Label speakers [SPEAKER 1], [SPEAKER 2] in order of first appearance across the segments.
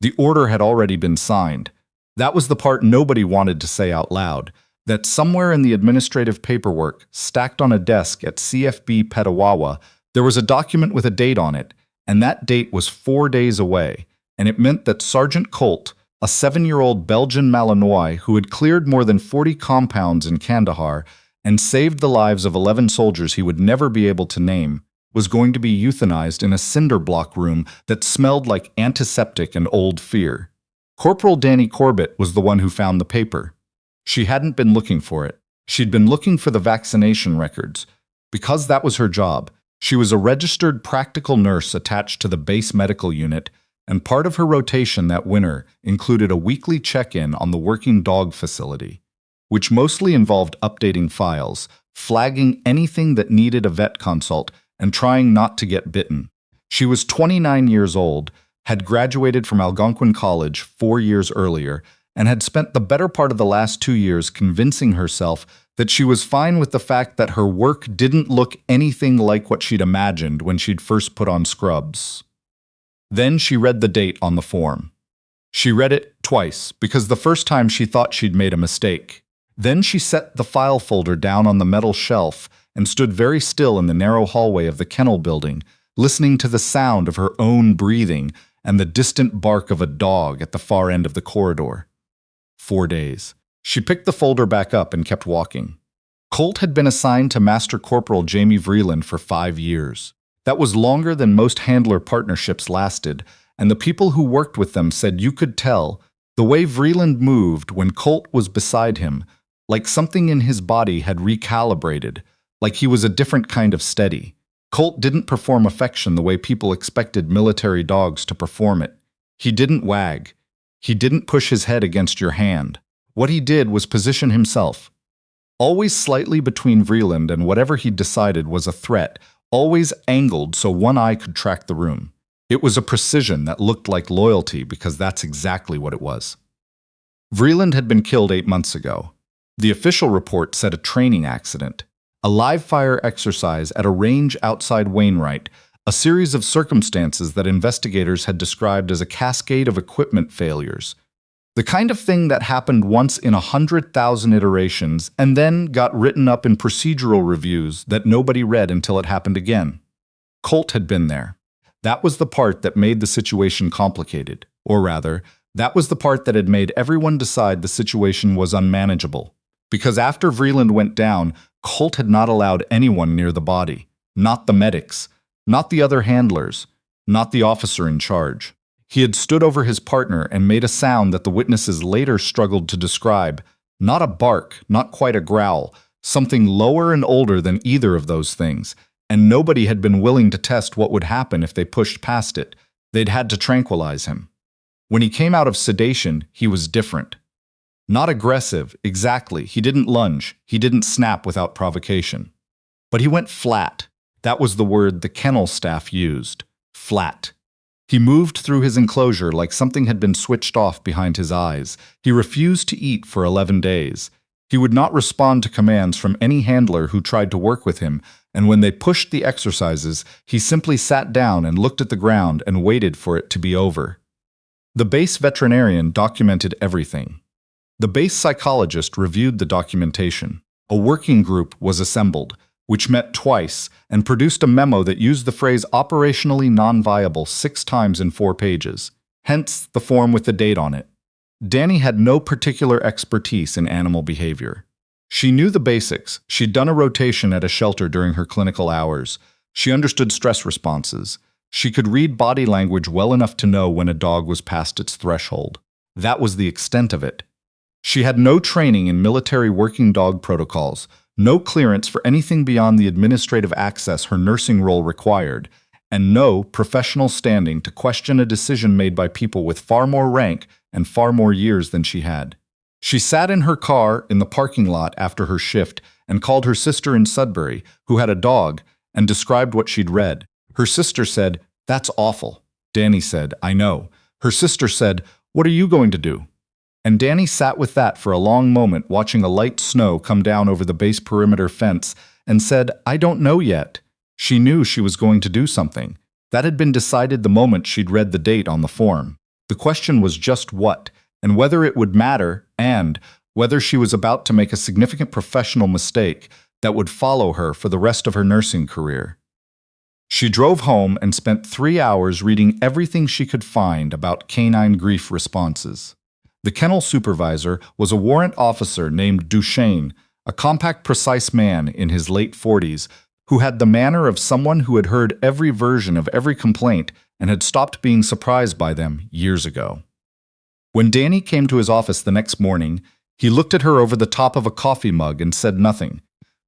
[SPEAKER 1] The order had already been signed. That was the part nobody wanted to say out loud, that somewhere in the administrative paperwork, stacked on a desk at CFB Petawawa, there was a document with a date on it, and that date was 4 days away, and it meant that Sergeant Colt, a 7-year-old Belgian Malinois who had cleared more than 40 compounds in Kandahar and saved the lives of 11 soldiers he would never be able to name, was going to be euthanized in a cinder block room that smelled like antiseptic and old fear. Corporal Danny Corbett was the one who found the paper. She hadn't been looking for it. She'd been looking for the vaccination records. Because that was her job, she was a registered practical nurse attached to the base medical unit, and part of her rotation that winter included a weekly check-in on the working dog facility, which mostly involved updating files, flagging anything that needed a vet consult, and trying not to get bitten. She was 29 years old, had graduated from Algonquin College 4 years earlier, and had spent the better part of the last 2 years convincing herself that she was fine with the fact that her work didn't look anything like what she'd imagined when she'd first put on scrubs. Then she read the date on the form. She read it twice, because the first time she thought she'd made a mistake. Then she set the file folder down on the metal shelf and stood very still in the narrow hallway of the kennel building, listening to the sound of her own breathing and the distant bark of a dog at the far end of the corridor. 4 days. She picked the folder back up and kept walking. Colt had been assigned to Master Corporal Jamie Vreeland for 5 years. That was longer than most handler partnerships lasted, and the people who worked with them said you could tell, the way Vreeland moved when Colt was beside him, like something in his body had recalibrated, like he was a different kind of steady. Colt didn't perform affection the way people expected military dogs to perform it. He didn't wag. He didn't push his head against your hand. What he did was position himself, always slightly between Vreeland and whatever he decided was a threat, always angled so one eye could track the room. It was a precision that looked like loyalty because that's exactly what it was. Vreeland had been killed 8 months ago. The official report said a training accident, a live-fire exercise at a range outside Wainwright, a series of circumstances that investigators had described as a cascade of equipment failures. The kind of thing that happened once in 100,000 iterations and then got written up in procedural reviews that nobody read until it happened again. Colt had been there. That was the part that made the situation complicated, or rather, that was the part that had made everyone decide the situation was unmanageable. Because after Vreeland went down, Colt had not allowed anyone near the body, not the medics, not the other handlers, not the officer in charge. He had stood over his partner and made a sound that the witnesses later struggled to describe, not a bark, not quite a growl, something lower and older than either of those things, and nobody had been willing to test what would happen if they pushed past it. They'd had to tranquilize him. When he came out of sedation, he was different. Not aggressive, exactly. He didn't lunge. He didn't snap without provocation. But he went flat. That was the word the kennel staff used. Flat. He moved through his enclosure like something had been switched off behind his eyes. He refused to eat for 11 days. He would not respond to commands from any handler who tried to work with him, and when they pushed the exercises, he simply sat down and looked at the ground and waited for it to be over. The base veterinarian documented everything. The base psychologist reviewed the documentation. A working group was assembled, which met twice and produced a memo that used the phrase operationally non-viable 6 times in 4 pages, hence the form with the date on it. Danny had no particular expertise in animal behavior. She knew the basics. She'd done a rotation at a shelter during her clinical hours. She understood stress responses. She could read body language well enough to know when a dog was past its threshold. That was the extent of it. She had no training in military working dog protocols, no clearance for anything beyond the administrative access her nursing role required, and no professional standing to question a decision made by people with far more rank and far more years than she had. She sat in her car in the parking lot after her shift and called her sister in Sudbury, who had a dog, and described what she'd read. Her sister said, "That's awful." Danny said, "I know." Her sister said, "What are you going to do?" And Danny sat with that for a long moment, watching a light snow come down over the base perimeter fence, and said, "I don't know yet." She knew she was going to do something. That had been decided the moment she'd read the date on the form. The question was just what, and whether it would matter, and whether she was about to make a significant professional mistake that would follow her for the rest of her nursing career. She drove home and spent 3 hours reading everything she could find about canine grief responses. The kennel supervisor was a warrant officer named Duchesne, a compact, precise man in his late 40s who had the manner of someone who had heard every version of every complaint and had stopped being surprised by them years ago. When Danny came to his office the next morning, he looked at her over the top of a coffee mug and said nothing,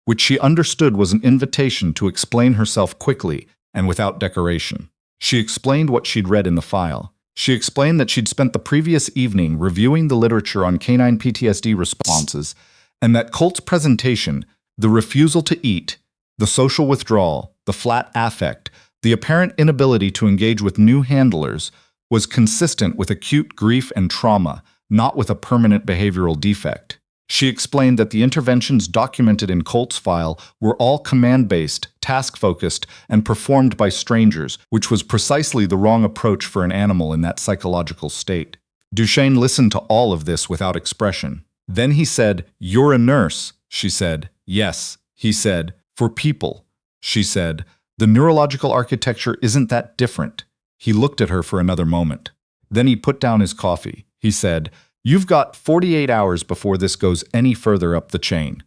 [SPEAKER 1] which she understood was an invitation to explain herself quickly and without decoration. She explained what she'd read in the file. She explained that she'd spent the previous evening reviewing the literature on canine PTSD responses, and that Colt's presentation, the refusal to eat, the social withdrawal, the flat affect, the apparent inability to engage with new handlers, was consistent with acute grief and trauma, not with a permanent behavioral defect. She explained that the interventions documented in Colt's file were all command-based, task-focused, and performed by strangers, which was precisely the wrong approach for an animal in that psychological state. Duchesne listened to all of this without expression. Then he said, "You're a nurse," she said. "Yes," he said. "For people," she said. "The neurological architecture isn't that different." He looked at her for another moment. Then he put down his coffee. He said, "You've got 48 hours before this goes any further up the chain.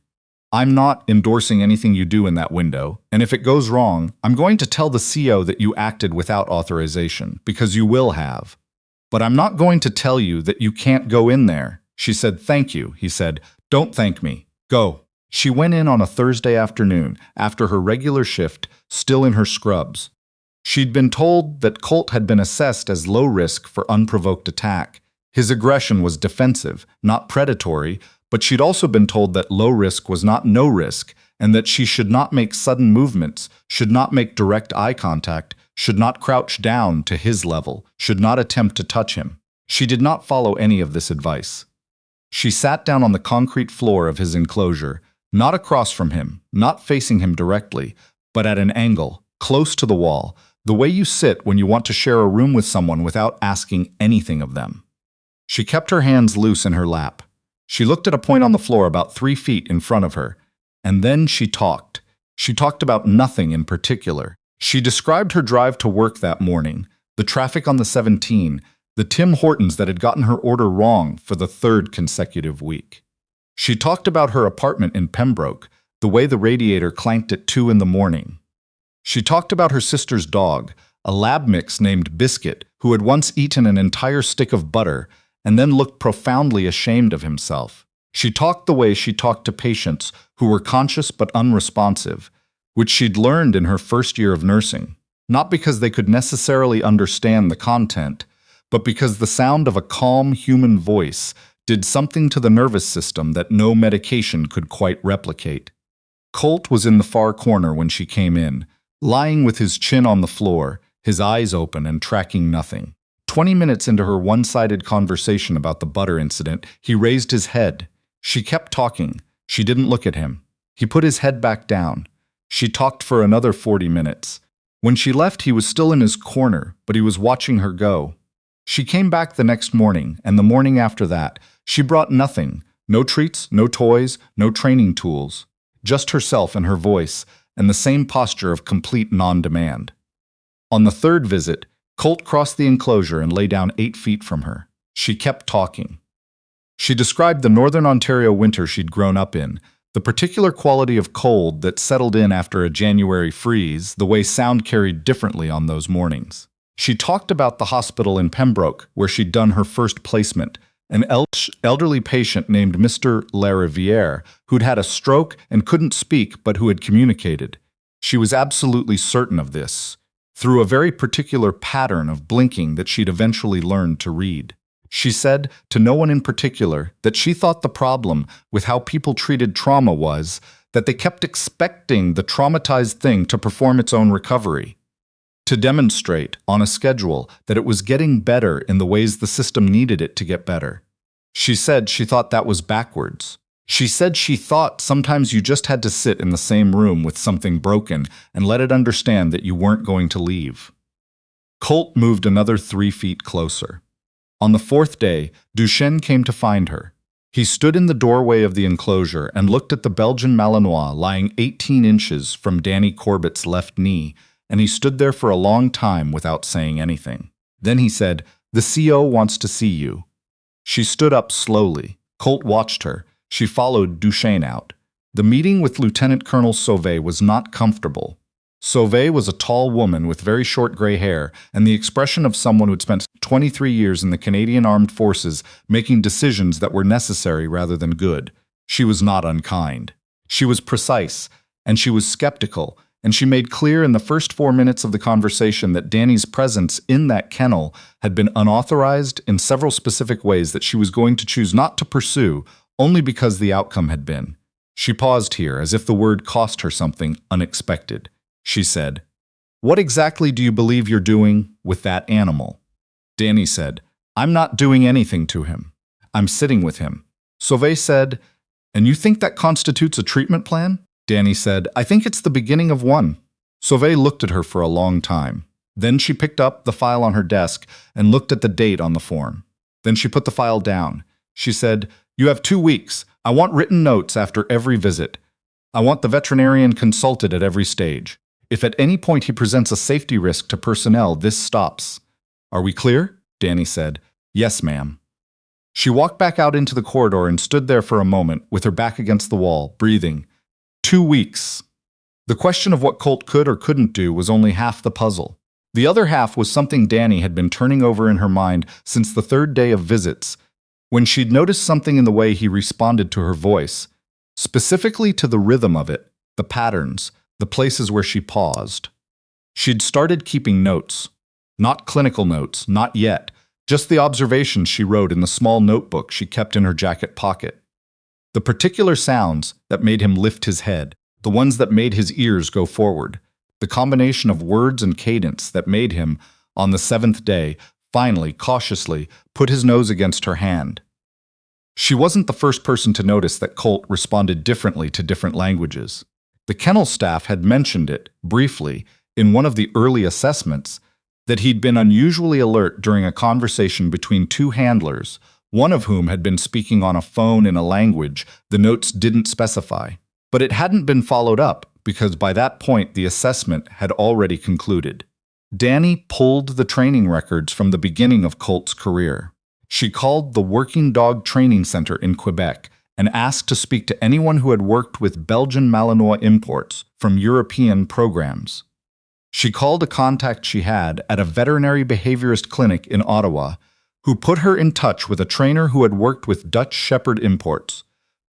[SPEAKER 1] I'm not endorsing anything you do in that window, and if it goes wrong, I'm going to tell the CO that you acted without authorization, because you will have. But I'm not going to tell you that you can't go in there." She said, "Thank you," he said. "Don't thank me. Go." She went in on a Thursday afternoon, after her regular shift, still in her scrubs. She'd been told that Colt had been assessed as low risk for unprovoked attack. His aggression was defensive, not predatory, but she'd also been told that low risk was not no risk, and that she should not make sudden movements, should not make direct eye contact, should not crouch down to his level, should not attempt to touch him. She did not follow any of this advice. She sat down on the concrete floor of his enclosure, not across from him, not facing him directly, but at an angle, close to the wall, the way you sit when you want to share a room with someone without asking anything of them. She kept her hands loose in her lap. She looked at a point on the floor about 3 feet in front of her, and then she talked. She talked about nothing in particular. She described her drive to work that morning, the traffic on the 17, the Tim Hortons that had gotten her order wrong for the 3rd consecutive week. She talked about her apartment in Pembroke, the way the radiator clanked at 2 in the morning. She talked about her sister's dog, a lab mix named Biscuit, who had once eaten an entire stick of butter and then looked profoundly ashamed of himself. She talked the way she talked to patients who were conscious but unresponsive, which she'd learned in her first year of nursing, not because they could necessarily understand the content, but because the sound of a calm human voice did something to the nervous system that no medication could quite replicate. Colt was in the far corner when she came in, lying with his chin on the floor, his eyes open and tracking nothing. 20 minutes into her one-sided conversation about the butter incident, he raised his head. She kept talking. She didn't look at him. He put his head back down. She talked for another 40 minutes. When she left, he was still in his corner, but he was watching her go. She came back the next morning, and the morning after that. She brought nothing. No treats, no toys, no training tools. Just herself and her voice, and the same posture of complete non-demand. On the 3rd visit, Colt crossed the enclosure and lay down 8 feet from her. She kept talking. She described the Northern Ontario winter she'd grown up in, the particular quality of cold that settled in after a January freeze, the way sound carried differently on those mornings. She talked about the hospital in Pembroke, where she'd done her first placement, an elderly patient named Mr. Lariviere, who'd had a stroke and couldn't speak but who had communicated. She was absolutely certain of this, through a very particular pattern of blinking that she'd eventually learned to read. She said, to no one in particular, that she thought the problem with how people treated trauma was that they kept expecting the traumatized thing to perform its own recovery, to demonstrate, on a schedule, that it was getting better in the ways the system needed it to get better. She said she thought that was backwards. She said she thought sometimes you just had to sit in the same room with something broken and let it understand that you weren't going to leave. Colt moved another 3 feet closer. On the fourth day, Duchesne came to find her. He stood in the doorway of the enclosure and looked at the Belgian Malinois lying 18 inches from Danny Corbett's left knee, and he stood there for a long time without saying anything. Then he said, "The CO wants to see you." She stood up slowly. Colt watched her. She followed Duchesne out. The meeting with Lieutenant Colonel Sauvé was not comfortable. Sauvé was a tall woman with very short gray hair and the expression of someone who had spent 23 years in the Canadian Armed Forces making decisions that were necessary rather than good. She was not unkind. She was precise, and she was skeptical, and she made clear in the first 4 minutes of the conversation that Danny's presence in that kennel had been unauthorized in several specific ways that she was going to choose not to pursue only because the outcome had been. She paused here as if the word cost her something unexpected. She said, "What exactly do you believe you're doing with that animal?" Danny said, "I'm not doing anything to him. I'm sitting with him." Sauvé said, "And you think that constitutes a treatment plan?" Danny said, "I think it's the beginning of one." Sauvé looked at her for a long time. Then she picked up the file on her desk and looked at the date on the form. Then she put the file down. She said, "You have 2 weeks. I want written notes after every visit. I want the veterinarian consulted at every stage. If at any point he presents a safety risk to personnel, this stops. Are we clear?" Danny said, "Yes, ma'am." She walked back out into the corridor and stood there for a moment with her back against the wall, breathing. 2 weeks. The question of what Colt could or couldn't do was only half the puzzle. The other half was something Danny had been turning over in her mind since the third day of visits, when she'd noticed something in the way he responded to her voice, specifically to the rhythm of it, the patterns, the places where she paused. She'd started keeping notes. Not clinical notes, not yet, just the observations she wrote in the small notebook she kept in her jacket pocket. The particular sounds that made him lift his head, the ones that made his ears go forward, the combination of words and cadence that made him, on the 7th day, finally, cautiously, put his nose against her hand. She wasn't the first person to notice that Colt responded differently to different languages. The kennel staff had mentioned it, briefly, in one of the early assessments, that he'd been unusually alert during a conversation between 2 handlers, one of whom had been speaking on a phone in a language the notes didn't specify. But it hadn't been followed up, because by that point the assessment had already concluded. Danny pulled the training records from the beginning of Colt's career. She called the Working Dog Training Center in Quebec and asked to speak to anyone who had worked with Belgian Malinois imports from European programs. She called a contact she had at a veterinary behaviorist clinic in Ottawa, who put her in touch with a trainer who had worked with Dutch Shepherd imports,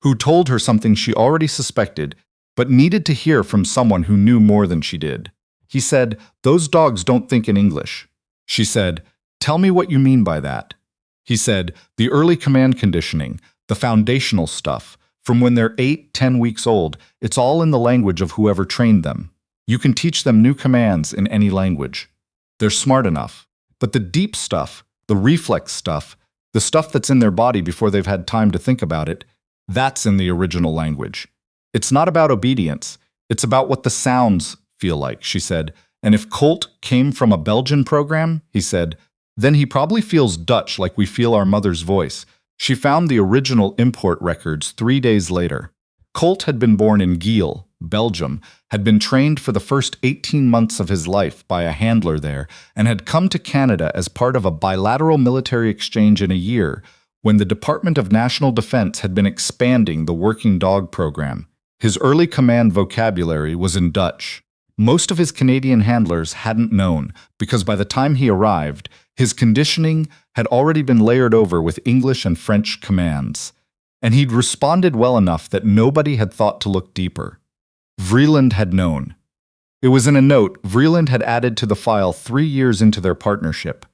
[SPEAKER 1] who told her something she already suspected, but needed to hear from someone who knew more than she did. He said, "Those dogs don't think in English." She said, "Tell me what you mean by that." He said, "The early command conditioning, the foundational stuff, from when they're 8, 10 weeks old, it's all in the language of whoever trained them. You can teach them new commands in any language. They're smart enough. But the deep stuff, the reflex stuff, the stuff that's in their body before they've had time to think about it, that's in the original language. It's not about obedience. It's about what the sounds feel like," she said. "And if Colt came from a Belgian program," he said, "then he probably feels Dutch like we feel our mother's voice." She found the original import records 3 days later. Colt had been born in Giel, Belgium, had been trained for the first 18 months of his life by a handler there, and had come to Canada as part of a bilateral military exchange in a year when the Department of National Defense had been expanding the Working Dog program. His early command vocabulary was in Dutch. Most of his Canadian handlers hadn't known, because by the time he arrived, his conditioning had already been layered over with English and French commands, and he'd responded well enough that nobody had thought to look deeper. Vreeland had known. It was in a note Vreeland had added to the file 3 years into their partnership,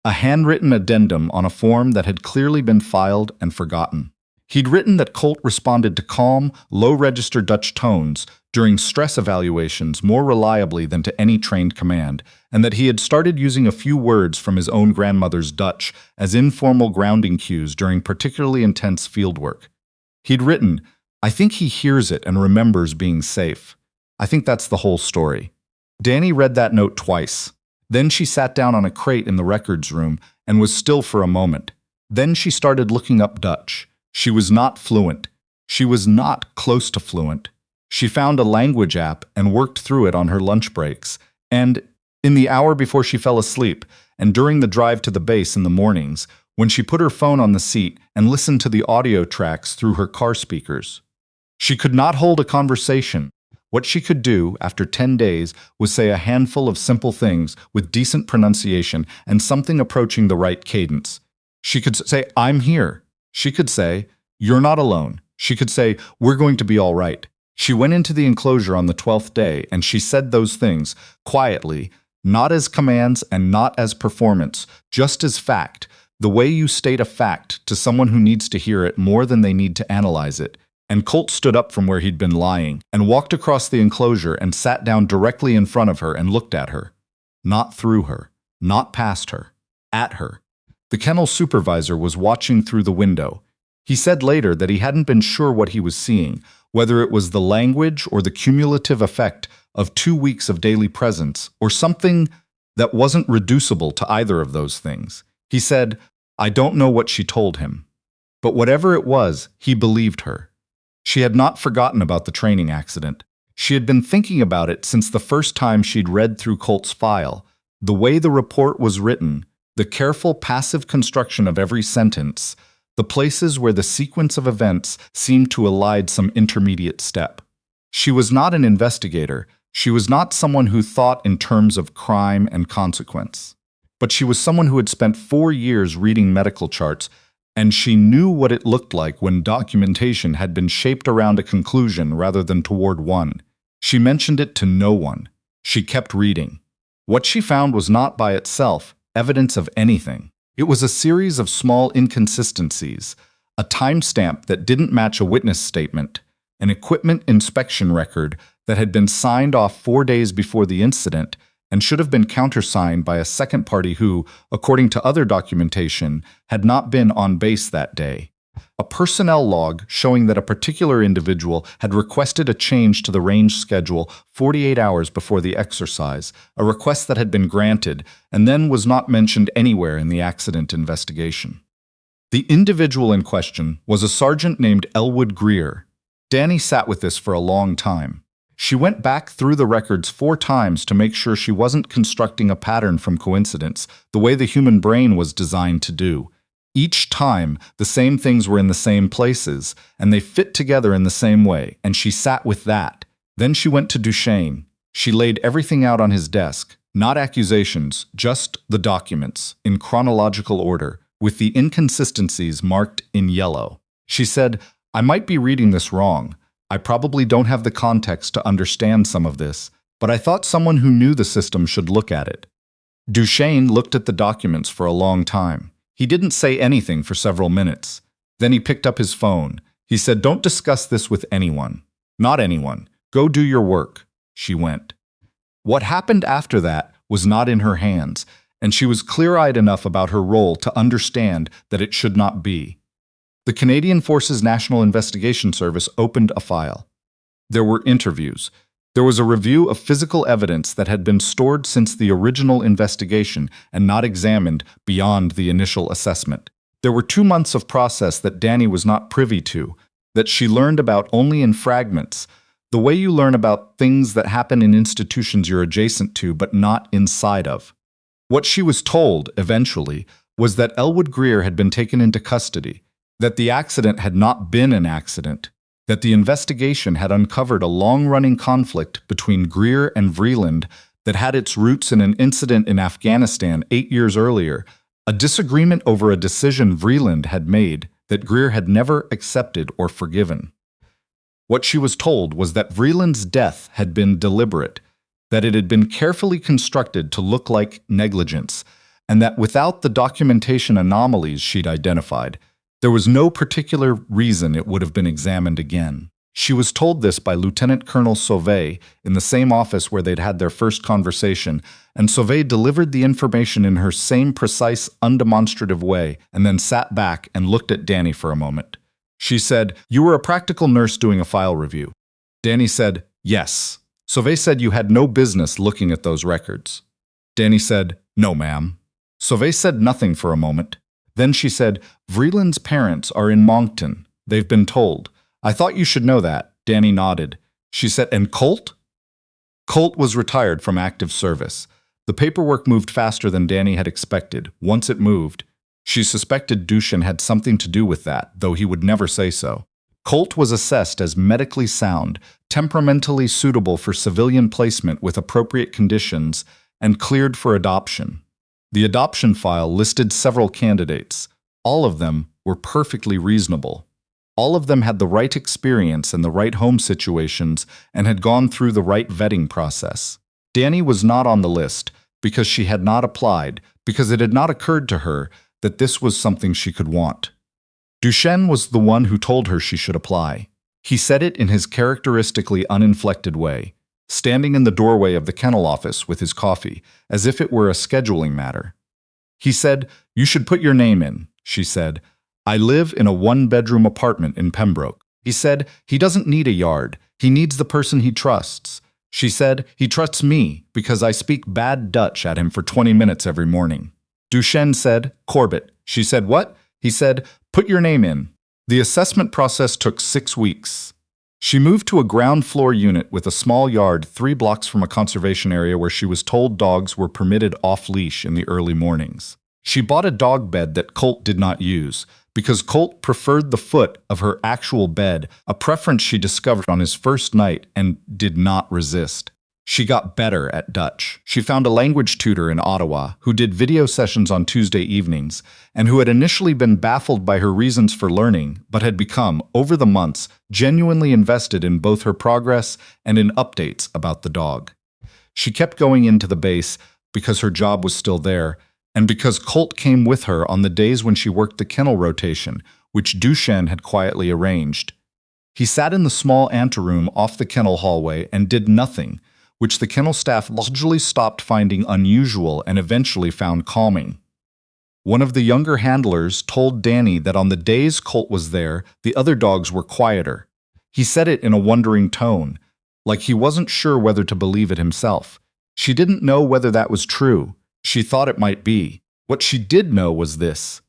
[SPEAKER 1] a handwritten addendum on a form that had clearly been filed and forgotten. He'd written that Colt responded to calm, low-register Dutch tones during stress evaluations more reliably than to any trained command, and that he had started using a few words from his own grandmother's Dutch as informal grounding cues during particularly intense fieldwork. He'd written, "I think he hears it and remembers being safe. I think that's the whole story." Danny read that note twice. Then she sat down on a crate in the records room and was still for a moment. Then she started looking up Dutch. She was not fluent. She was not close to fluent. She found a language app and worked through it on her lunch breaks. And in the hour before she fell asleep, and during the drive to the base in the mornings, when she put her phone on the seat and listened to the audio tracks through her car speakers. She could not hold a conversation. What she could do, after 10 days, was say a handful of simple things with decent pronunciation and something approaching the right cadence. She could say, "I'm here." She could say, "You're not alone." She could say, "We're going to be all right." She went into the enclosure on the 12th day, and she said those things, quietly, not as commands and not as performance, just as fact, the way you state a fact to someone who needs to hear it more than they need to analyze it. And Colt stood up from where he'd been lying and walked across the enclosure and sat down directly in front of her and looked at her. Not through her, not past her, at her. The kennel supervisor was watching through the window. He said later that he hadn't been sure what he was seeing, whether it was the language or the cumulative effect of 2 weeks of daily presence, or something that wasn't reducible to either of those things. He said, "I don't know what she told him." But whatever it was, he believed her. She had not forgotten about the training accident. She had been thinking about it since the first time she'd read through Colt's file. The way the report was written, the careful passive construction of every sentence, the places where the sequence of events seemed to elide some intermediate step. She was not an investigator. She was not someone who thought in terms of crime and consequence. But she was someone who had spent 4 years reading medical charts, and she knew what it looked like when documentation had been shaped around a conclusion rather than toward one. She mentioned it to no one. She kept reading. What she found was not by itself evidence of anything. It was a series of small inconsistencies, a timestamp that didn't match a witness statement, an equipment inspection record that had been signed off 4 days before the incident and should have been countersigned by a second party who, according to other documentation, had not been on base that day. A personnel log showing that a particular individual had requested a change to the range schedule 48 hours before the exercise, a request that had been granted and then was not mentioned anywhere in the accident investigation. The individual in question was a sergeant named Elwood Greer. Danny sat with this for a long time. She went back through the records 4 times to make sure she wasn't constructing a pattern from coincidence, the way the human brain was designed to do. Each time, the same things were in the same places, and they fit together in the same way, and she sat with that. Then she went to Duchesne. She laid everything out on his desk, not accusations, just the documents, in chronological order, with the inconsistencies marked in yellow. She said, "I might be reading this wrong. I probably don't have the context to understand some of this, but I thought someone who knew the system should look at it." Duchesne looked at the documents for a long time. He didn't say anything for several minutes. Then he picked up his phone. He said, "Don't discuss this with anyone. Not anyone. Go do your work." She went. What happened after that was not in her hands, and she was clear-eyed enough about her role to understand that it should not be. The Canadian Forces National Investigation Service opened a file. There were interviews. There was a review of physical evidence that had been stored since the original investigation and not examined beyond the initial assessment. There were 2 months of process that Danny was not privy to, that she learned about only in fragments, the way you learn about things that happen in institutions you're adjacent to but not inside of. What she was told, eventually, was that Elwood Greer had been taken into custody, that the accident had not been an accident, that the investigation had uncovered a long-running conflict between Greer and Vreeland that had its roots in an incident in Afghanistan 8 years earlier, a disagreement over a decision Vreeland had made that Greer had never accepted or forgiven. What she was told was that Vreeland's death had been deliberate, that it had been carefully constructed to look like negligence, and that without the documentation anomalies she'd identified, there was no particular reason it would have been examined again. She was told this by Lieutenant Colonel Sauvé in the same office where they'd had their first conversation, and Sauvé delivered the information in her same precise, undemonstrative way and then sat back and looked at Danny for a moment. She said, "You were a practical nurse doing a file review." Danny said, "Yes." Sauvé said, "You had no business looking at those records." Danny said, "No, ma'am." Sauvé said nothing for a moment. Then she said, "Vreeland's parents are in Moncton. They've been told. I thought you should know that." Danny nodded. She said, "And Colt?" Colt was retired from active service. The paperwork moved faster than Danny had expected. Once it moved, she suspected Dushan had something to do with that, though he would never say so. Colt was assessed as medically sound, temperamentally suitable for civilian placement with appropriate conditions, and cleared for adoption. The adoption file listed several candidates. All of them were perfectly reasonable. All of them had the right experience and the right home situations and had gone through the right vetting process. Danny was not on the list because she had not applied, because it had not occurred to her that this was something she could want. Duchesne was the one who told her she should apply. He said it in his characteristically uninflected way, standing in the doorway of the kennel office with his coffee, as if it were a scheduling matter. He said, "You should put your name in," she said. "I live in a one-bedroom apartment in Pembroke." He said, "He doesn't need a yard. He needs the person he trusts." She said, "He trusts me because I speak bad Dutch at him for 20 minutes every morning." Duchesne said, "Corbett." She said, "What?" He said, "Put your name in." The assessment process took 6 weeks. She moved to a ground-floor unit with a small yard 3 blocks from a conservation area where she was told dogs were permitted off-leash in the early mornings. She bought a dog bed that Colt did not use, because Colt preferred the foot of her actual bed, a preference she discovered on his first night and did not resist. She got better at Dutch. She found a language tutor in Ottawa who did video sessions on Tuesday evenings and who had initially been baffled by her reasons for learning, but had become, over the months, genuinely invested in both her progress and in updates about the dog. She kept going into the base because her job was still there, and because Colt came with her on the days when she worked the kennel rotation, which Duchesne had quietly arranged. He sat in the small anteroom off the kennel hallway and did nothing, which the kennel staff largely stopped finding unusual and eventually found calming. One of the younger handlers told Danny that on the days Colt was there, the other dogs were quieter. He said it in a wondering tone, like he wasn't sure whether to believe it himself. She didn't know whether that was true. She thought it might be. What she did know was this: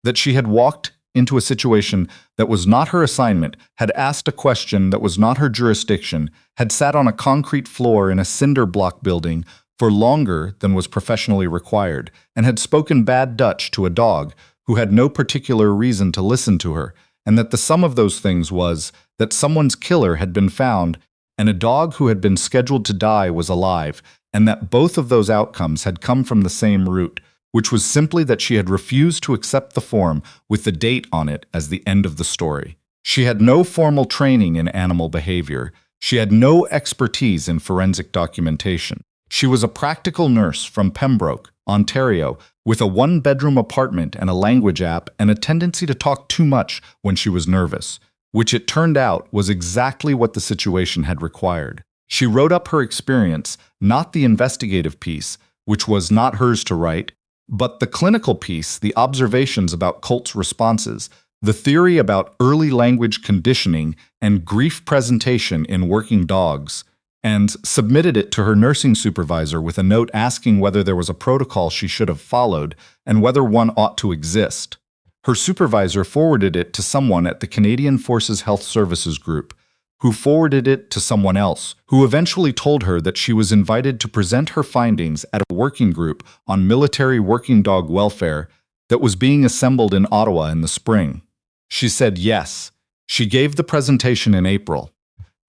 [SPEAKER 1] that she had walked into a situation that was not her assignment, had asked a question that was not her jurisdiction, had sat on a concrete floor in a cinder block building for longer than was professionally required, and had spoken bad Dutch to a dog who had no particular reason to listen to her, and that the sum of those things was that someone's killer had been found and a dog who had been scheduled to die was alive, and that both of those outcomes had come from the same root, which was simply that she had refused to accept the form with the date on it as the end of the story. She had no formal training in animal behavior. She had no expertise in forensic documentation. She was a practical nurse from Pembroke, Ontario, with a one-bedroom apartment and a language app and a tendency to talk too much when she was nervous, which it turned out was exactly what the situation had required. She wrote up her experience, not the investigative piece, which was not hers to write, but the clinical piece, the observations about Colt's responses, the theory about early language conditioning and grief presentation in working dogs, and submitted it to her nursing supervisor with a note asking whether there was a protocol she should have followed and whether one ought to exist. Her supervisor forwarded it to someone at the Canadian Forces Health Services Group, who forwarded it to someone else, who eventually told her that she was invited to present her findings at a working group on military working dog welfare that was being assembled in Ottawa in the spring. She said yes. She gave the presentation in April.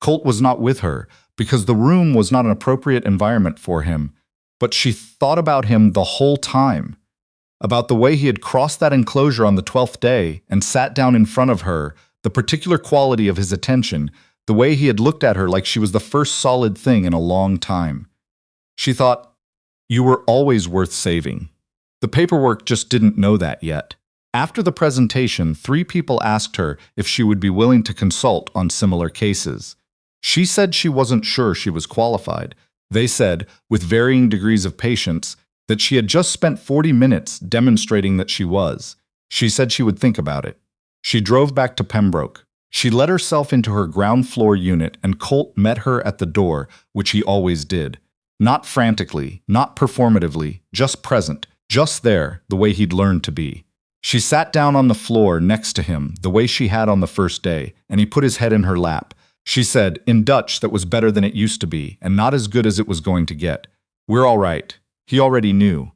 [SPEAKER 1] Colt was not with her because the room was not an appropriate environment for him, but she thought about him the whole time, about the way he had crossed that enclosure on the 12th day and sat down in front of her, the particular quality of his attention, the way he had looked at her like she was the first solid thing in a long time. She thought, "You were always worth saving." The paperwork just didn't know that yet. After the presentation, 3 people asked her if she would be willing to consult on similar cases. She said she wasn't sure she was qualified. They said, with varying degrees of patience, that she had just spent 40 minutes demonstrating that she was. She said she would think about it. She drove back to Pembroke. She let herself into her ground floor unit and Colt met her at the door, which he always did. Not frantically, not performatively, just present, just there, the way he'd learned to be. She sat down on the floor next to him, the way she had on the first day, and he put his head in her lap. She said, in Dutch that was better than it used to be, and not as good as it was going to get, "We're all right." He already knew.